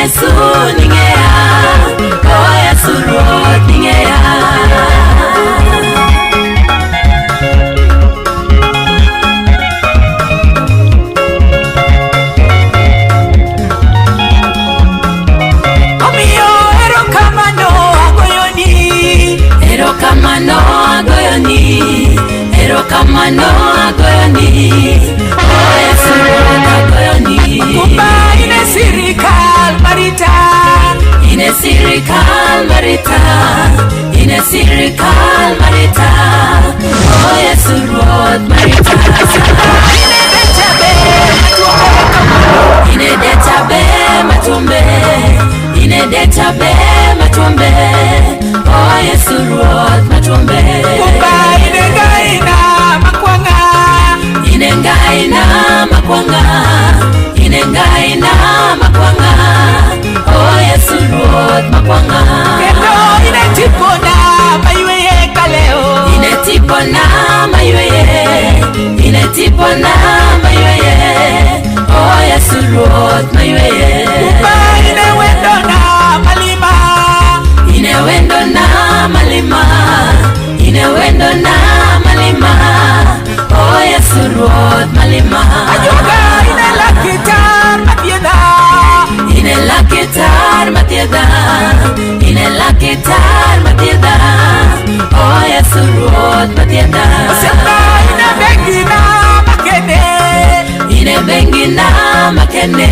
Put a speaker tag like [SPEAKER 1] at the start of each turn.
[SPEAKER 1] Yesu ningea, oh Yesu Ruoth ningea. Erokamano agoyoni, oh Yesu Ruoth agoyoni.
[SPEAKER 2] Kumba ine sirikal marita,
[SPEAKER 1] ine sirikal marita, ine sirikal marita, oh Yesu Ruoth marita. Ine detabe matumbe, ine detabe matumbe, oh Yesu Ruoth matumbe.
[SPEAKER 2] Kumba ine gaina makwanga,
[SPEAKER 1] ine gaina makwanga, ine gaina makwanga, oh Yesu Ruoth makwanga.
[SPEAKER 2] Kendo ine tipona mayueye kaleo,
[SPEAKER 1] ine tipona mayueye, ine tipona mayueye, oh Yesu Ruoth mayueye.
[SPEAKER 2] Kumba ine wendo na malima,
[SPEAKER 1] ine wendo na malima, ine wendo na malima, oh Yesu Ruoth malima.
[SPEAKER 2] Ajuga ine lakitar matieda,
[SPEAKER 1] ine lakitar matieda, ine lakitar matieda, oh Yesu Ruoth matieda.
[SPEAKER 2] Osiemba ine bengina makene,
[SPEAKER 1] ine bengina makene,